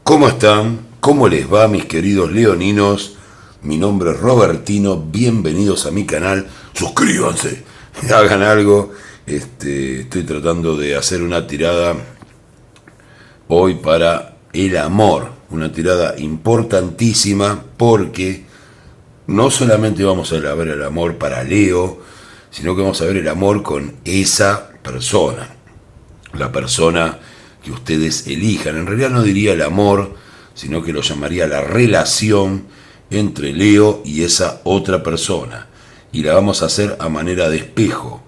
¿Cómo están? ¿Cómo les va, mis queridos leoninos? Mi nombre es Robertino, bienvenidos a mi canal. Suscríbanse, hagan algo. Estoy tratando de hacer una tirada hoy para el amor. Una tirada importantísima porque no solamente vamos a ver el amor para Leo, sino que vamos a ver el amor con esa persona. La persona que ustedes elijan. En realidad no diría el amor, sino que lo llamaría la relación entre Leo y esa otra persona. Y la vamos a hacer a manera de espejo.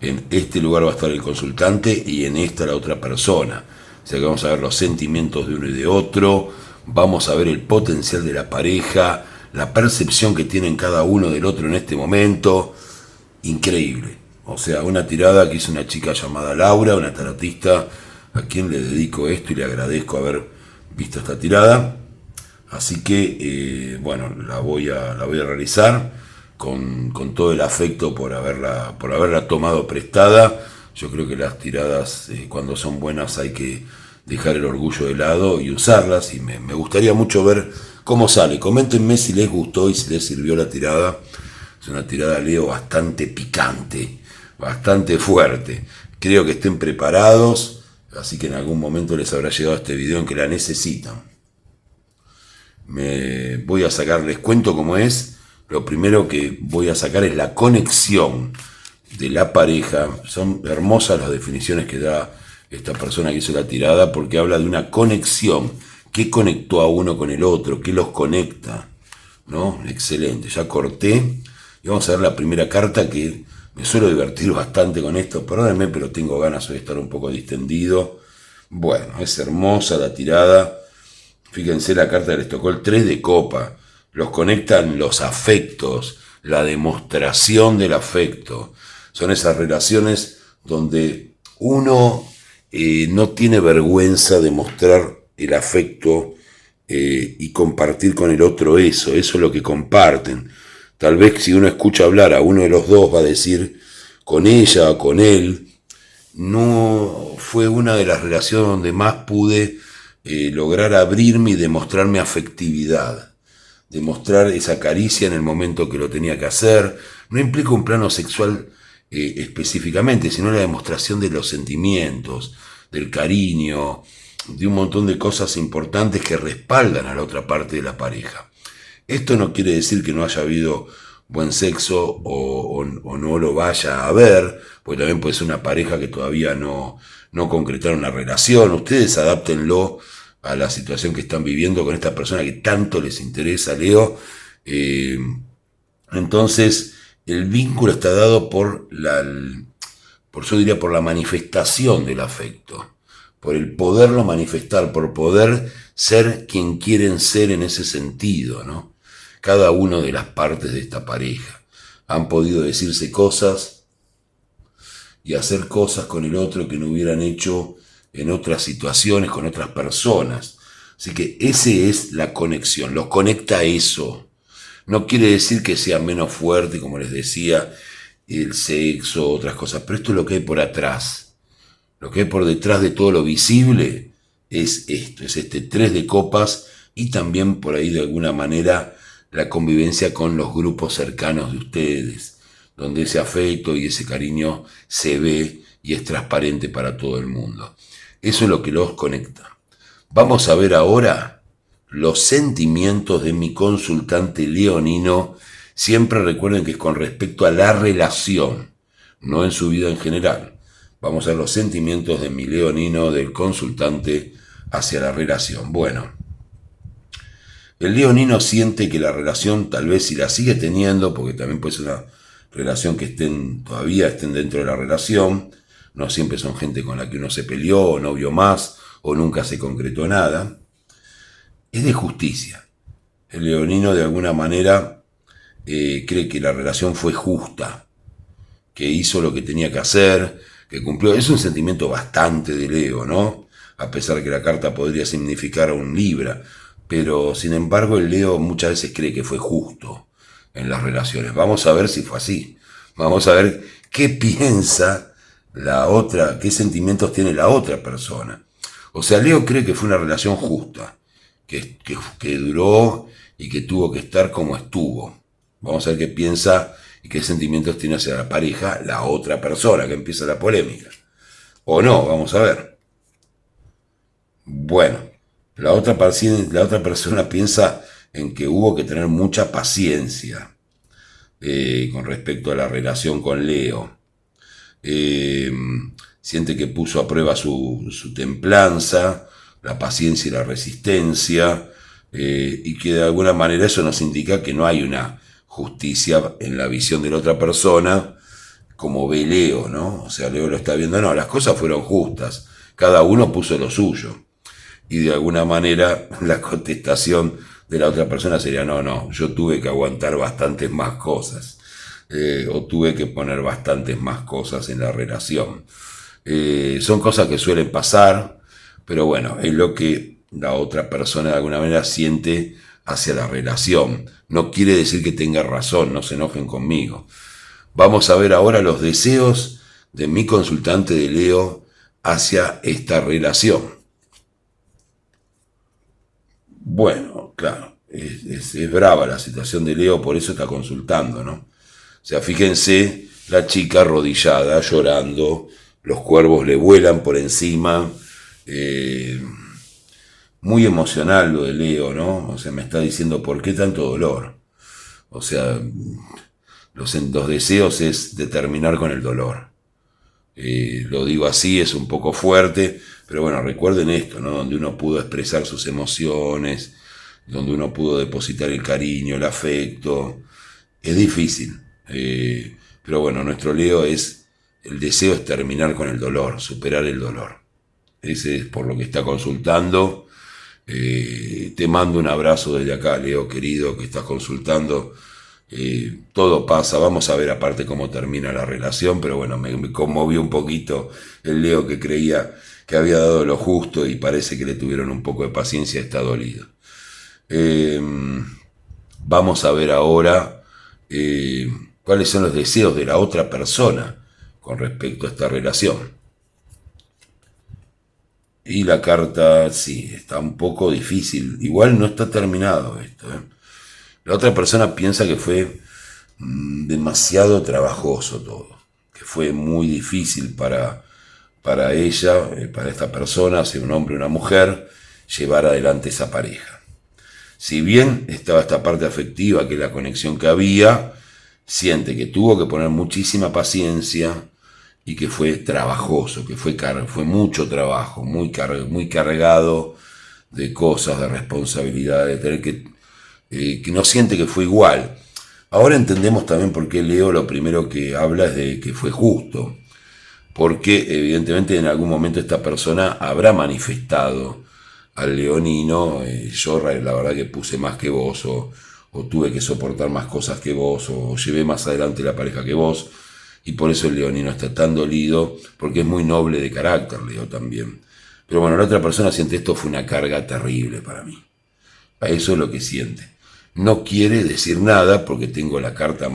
En este lugar va a estar el consultante y en esta la otra persona. O sea que vamos a ver los sentimientos de uno y de otro, vamos a ver el potencial de la pareja, la percepción que tienen cada uno del otro en este momento. Increíble. O sea, una tirada que hizo una chica llamada Laura, una tarotista, a quien le dedico esto y le agradezco haber visto esta tirada. Así que, bueno, la voy a realizar con todo el afecto por haberla tomado prestada. Yo creo que las tiradas, cuando son buenas, hay que dejar el orgullo de lado y usarlas. Y me gustaría mucho ver cómo sale. Coméntenme si les gustó y si les sirvió la tirada. Es una tirada, Leo, bastante picante, bastante fuerte. Creo que estén preparados, así que en algún momento les habrá llegado este video en que la necesitan. Me voy a sacar, les cuento cómo es. Lo primero que voy a sacar es la conexión de la pareja. Son hermosas las definiciones que da esta persona que hizo la tirada, porque habla de una conexión. ¿Qué conectó a uno con el otro? ¿Qué los conecta? ¿No? Excelente, ya corté. Y vamos a ver la primera carta, que me suelo divertir bastante con esto. Perdónenme, pero tengo ganas de estar un poco distendido. Bueno, es hermosa la tirada. Fíjense la carta que les tocó, el 3 de copa. Los conectan los afectos, la demostración del afecto. Son esas relaciones donde uno no tiene vergüenza de mostrar el afecto y compartir con el otro eso. Eso es lo que comparten. Tal vez si uno escucha hablar a uno de los dos va a decir, con ella o con él, no fue una de las relaciones donde más pude lograr abrirme y demostrarme afectividad, demostrar esa caricia en el momento que lo tenía que hacer. No implica un plano sexual específicamente, sino la demostración de los sentimientos, del cariño, de un montón de cosas importantes que respaldan a la otra parte de la pareja. Esto no quiere decir que no haya habido buen sexo o no lo vaya a haber, porque también puede ser una pareja que todavía no concretaron una relación. Ustedes adáptenlo a la situación que están viviendo con esta persona que tanto les interesa, Leo. Entonces, el vínculo está dado yo diría, por la manifestación del afecto, por el poderlo manifestar, por poder ser quien quieren ser en ese sentido, ¿no? Cada una de las partes de esta pareja han podido decirse cosas y hacer cosas con el otro que no hubieran hecho en otras situaciones, con otras personas. Así que esa es la conexión, los conecta eso. No quiere decir que sea menos fuerte, como les decía, el sexo, otras cosas, pero esto es lo que hay por atrás. Lo que hay por detrás de todo lo visible es esto, es este 3 de copas y también por ahí de alguna manera la convivencia con los grupos cercanos de ustedes, donde ese afecto y ese cariño se ve y es transparente para todo el mundo. Eso es lo que los conecta. Vamos a ver ahora los sentimientos de mi consultante leonino. Siempre recuerden que es con respecto a la relación, no en su vida en general. Vamos a ver los sentimientos de mi leonino, del consultante, hacia la relación. Bueno, el leonino siente que la relación, tal vez si la sigue teniendo, porque también puede ser una relación que todavía estén dentro de la relación, no siempre son gente con la que uno se peleó o no vio más o nunca se concretó nada, es de justicia. El leonino de alguna manera cree que la relación fue justa, que hizo lo que tenía que hacer, que cumplió. Es un sentimiento bastante de Leo, ¿no? A pesar que la carta podría significar un Libra, pero sin embargo el Leo muchas veces cree que fue justo en las relaciones. Vamos a ver si fue así. Vamos a ver qué piensa la otra, qué sentimientos tiene la otra persona. O sea, Leo cree que fue una relación justa, que duró y que tuvo que estar como estuvo. Vamos a ver qué piensa y qué sentimientos tiene hacia la pareja la otra persona, que empieza la polémica. O no, vamos a ver. Bueno, la otra persona piensa en que hubo que tener mucha paciencia con respecto a la relación con Leo. Eh, Siente que puso a prueba su templanza, la paciencia y la resistencia, y que de alguna manera eso nos indica que no hay una justicia en la visión de la otra persona, como ve Leo, ¿no? O sea, Leo lo está viendo, no, las cosas fueron justas, cada uno puso lo suyo. Y de alguna manera la contestación de la otra persona sería, no, yo tuve que aguantar bastantes más cosas, o tuve que poner bastantes más cosas en la relación. Son cosas que suelen pasar, pero bueno, es lo que la otra persona de alguna manera siente hacia la relación. No quiere decir que tenga razón, no se enojen conmigo. Vamos a ver ahora los deseos de mi consultante de Leo hacia esta relación. Bueno, claro, es brava la situación de Leo, por eso está consultando, ¿no? O sea, fíjense, la chica arrodillada, llorando, los cuervos le vuelan por encima, muy emocional lo de Leo, ¿no? O sea, me está diciendo, ¿por qué tanto dolor? O sea, los deseos es de terminar con el dolor. Lo digo así, es un poco fuerte, pero bueno, recuerden esto, ¿no? Donde uno pudo expresar sus emociones, donde uno pudo depositar el cariño, el afecto, es difícil. Pero bueno, nuestro Leo el deseo es terminar con el dolor, superar el dolor. Ese es por lo que está consultando. Te mando un abrazo desde acá, Leo querido, que estás consultando. Todo pasa, vamos a ver aparte cómo termina la relación, pero bueno, me conmovió un poquito el Leo que creía que había dado lo justo y parece que le tuvieron un poco de paciencia, está dolido. Vamos a ver ahora cuáles son los deseos de la otra persona con respecto a esta relación. Y la carta, sí, está un poco difícil, igual no está terminado esto, ¿eh? La otra persona piensa que fue demasiado trabajoso todo, que fue muy difícil para ella, para esta persona, sea un hombre o una mujer, llevar adelante esa pareja. Si bien estaba esta parte afectiva, que es la conexión que había, siente que tuvo que poner muchísima paciencia y que fue trabajoso, que fue mucho trabajo, muy cargado de cosas, de responsabilidades, de tener que no siente que fue igual. Ahora entendemos también por qué Leo lo primero que habla es de que fue justo, porque evidentemente en algún momento esta persona habrá manifestado al leonino, yo la verdad que puse más que vos, o tuve que soportar más cosas que vos, o llevé más adelante la pareja que vos, y por eso el leonino está tan dolido, porque es muy noble de carácter, Leo también. Pero bueno, la otra persona siente esto fue una carga terrible para mí. A eso es lo que siente. No quiere decir nada porque tengo la carta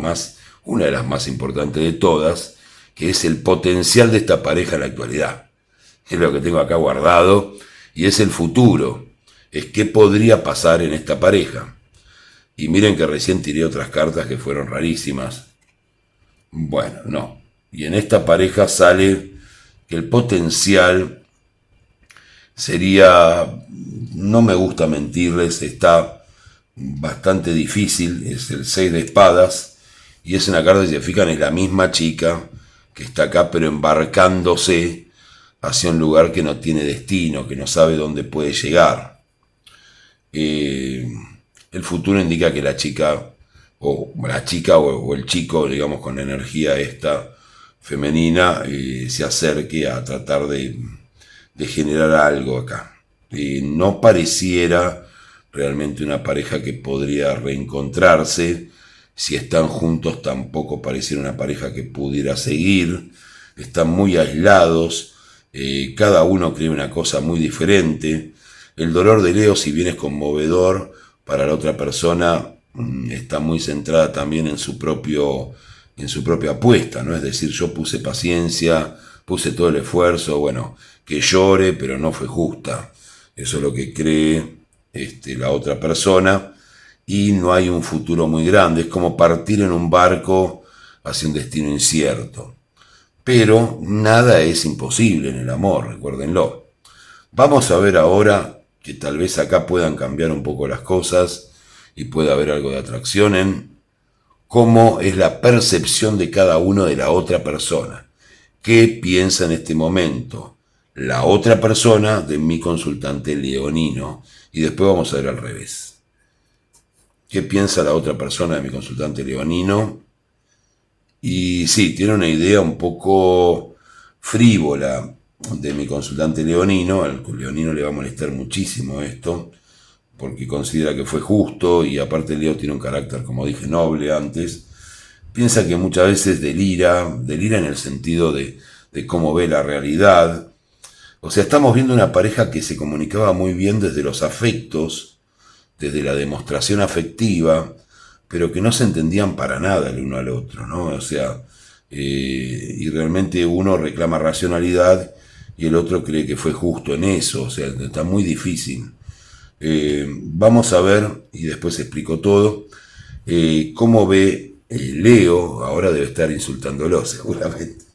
una de las más importantes de todas, que es el potencial de esta pareja en la actualidad. Es lo que tengo acá guardado y es el futuro. Es qué podría pasar en esta pareja. Y miren que recién tiré otras cartas que fueron rarísimas. Bueno, no. Y en esta pareja sale que el potencial sería, no me gusta mentirles, está bastante difícil, es el 6 de espadas, y es una carta, si se fijan, es la misma chica que está acá, pero embarcándose hacia un lugar que no tiene destino, que no sabe dónde puede llegar. El futuro indica que la chica o el chico, digamos, con la energía esta femenina, se acerque a tratar de generar algo acá. No pareciera realmente una pareja que podría reencontrarse. Si están juntos tampoco pareciera una pareja que pudiera seguir. Están muy aislados, cada uno cree una cosa muy diferente. El dolor de Leo, si bien es conmovedor, para la otra persona está muy centrada también en su propia apuesta, ¿no? Es decir, yo puse paciencia, puse todo el esfuerzo, bueno, que llore, pero no fue justa. Eso es lo que cree la otra persona y no hay un futuro muy grande. Es como partir en un barco hacia un destino incierto. Pero nada es imposible en el amor, recuérdenlo. Vamos a ver ahora que tal vez acá puedan cambiar un poco las cosas y pueda haber algo de atracción en cómo es la percepción de cada uno de la otra persona. ¿Qué piensa en este momento la otra persona de mi consultante leonino? Y después vamos a ver al revés. ¿Qué piensa la otra persona de mi consultante leonino? Y sí, tiene una idea un poco frívola de mi consultante leonino. Al leonino le va a molestar muchísimo esto, porque considera que fue justo y aparte Leo tiene un carácter, como dije, noble antes. Piensa que muchas veces delira en el sentido de cómo ve la realidad. O sea, estamos viendo una pareja que se comunicaba muy bien desde los afectos, desde la demostración afectiva, pero que no se entendían para nada el uno al otro, ¿no? O sea, y realmente uno reclama racionalidad y el otro cree que fue justo en eso, o sea, está muy difícil. Vamos a ver, y después explico todo, cómo ve Leo, ahora debe estar insultándolo seguramente,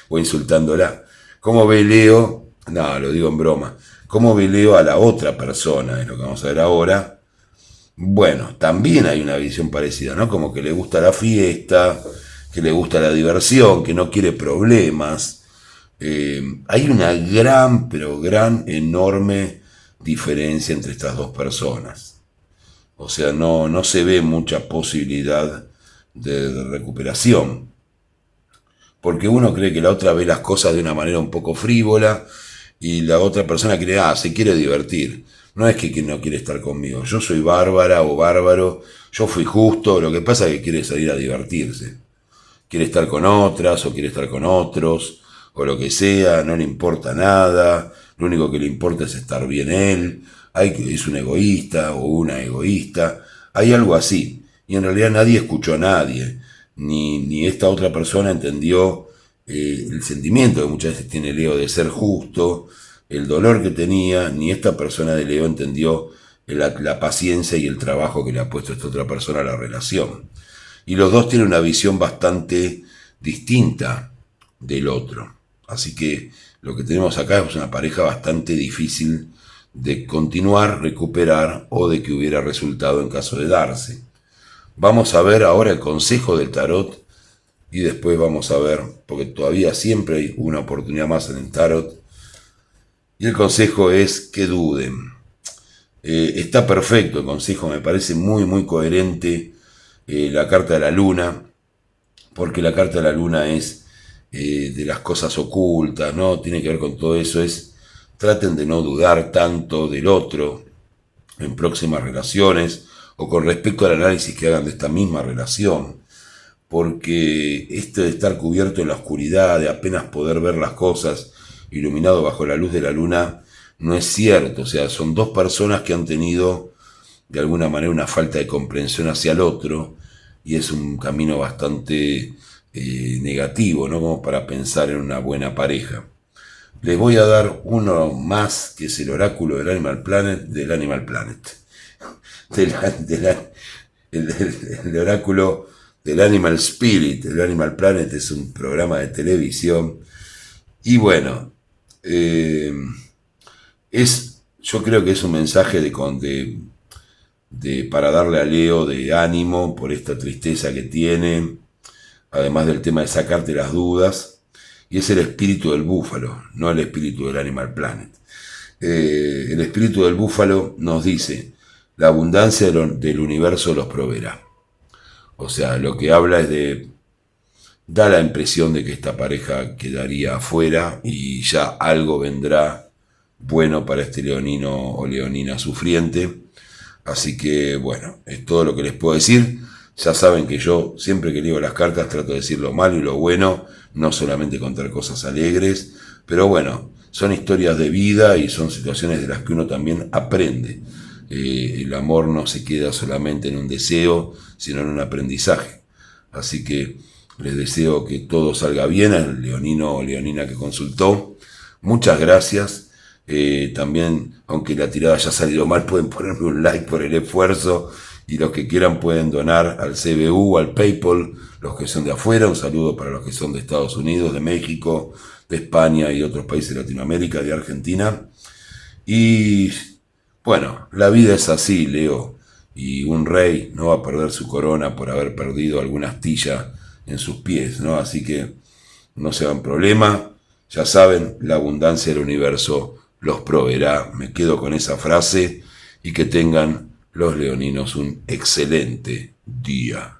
o insultándola. ¿Cómo ve Leo? No, lo digo en broma. ¿Cómo ve Leo a la otra persona? Es lo que vamos a ver ahora. Bueno, también hay una visión parecida, ¿no? Como que le gusta la fiesta, que le gusta la diversión, que no quiere problemas. Hay una gran, pero gran, enorme diferencia entre estas dos personas. O sea, no se ve mucha posibilidad de recuperación. Porque uno cree que la otra ve las cosas de una manera un poco frívola y la otra persona cree, se quiere divertir. No es que no quiere estar conmigo, yo soy bárbara o bárbaro, yo fui justo, lo que pasa es que quiere salir a divertirse. Quiere estar con otras o quiere estar con otros, o lo que sea, no le importa nada, lo único que le importa es estar bien él, es un egoísta o una egoísta, hay algo así, y en realidad nadie escuchó a nadie, ni esta otra persona entendió el sentimiento que muchas veces tiene Leo de ser justo, el dolor que tenía, ni esta persona de Leo entendió la paciencia y el trabajo que le ha puesto esta otra persona a la relación. Y los dos tienen una visión bastante distinta del otro. Así que lo que tenemos acá es una pareja bastante difícil de continuar, recuperar o de que hubiera resultado en caso de darse. Vamos a ver ahora el consejo del tarot y después vamos a ver, porque todavía siempre hay una oportunidad más en el tarot. Y el consejo es que duden. Está perfecto el consejo, me parece muy, muy coherente la carta de la luna, porque la carta de la luna es de las cosas ocultas, ¿no? Tiene que ver con todo eso, traten de no dudar tanto del otro en próximas relaciones o con respecto al análisis que hagan de esta misma relación, porque esto de estar cubierto en la oscuridad, de apenas poder ver las cosas iluminado bajo la luz de la luna, no es cierto. O sea, son dos personas que han tenido de alguna manera una falta de comprensión hacia el otro y es un camino bastante negativo, ¿no? Como para pensar en una buena pareja. Les voy a dar uno más, que es el oráculo del Animal Planet, el oráculo del Animal Spirit. El Animal Planet es un programa de televisión y bueno, yo creo que es un mensaje para darle a Leo de ánimo por esta tristeza que tiene, además del tema de sacarte las dudas, y es el espíritu del búfalo, no el espíritu del Animal Planet. El espíritu del búfalo nos dice, la abundancia del universo los proveerá. O sea, lo que habla da la impresión de que esta pareja quedaría afuera y ya algo vendrá bueno para este leonino o leonina sufriente. Así que bueno, es todo lo que les puedo decir. Ya saben que yo siempre que leo las cartas trato de decir lo malo y lo bueno, no solamente contar cosas alegres, pero bueno, son historias de vida y son situaciones de las que uno también aprende. El amor no se queda solamente en un deseo, sino en un aprendizaje. Así que les deseo que todo salga bien al leonino o leonina que consultó. Muchas gracias. También, aunque la tirada haya salido mal, pueden ponerme un like por el esfuerzo, y los que quieran pueden donar al CBU, al PayPal, los que son de afuera. Un saludo para los que son de Estados Unidos, de México, de España y otros países de Latinoamérica, de Argentina. Y bueno, la vida es así, Leo, y un rey no va a perder su corona por haber perdido alguna astilla en sus pies, ¿no? Así que no se hagan problema, ya saben, la abundancia del universo los proveerá. Me quedo con esa frase, y que tengan los leoninos un excelente día.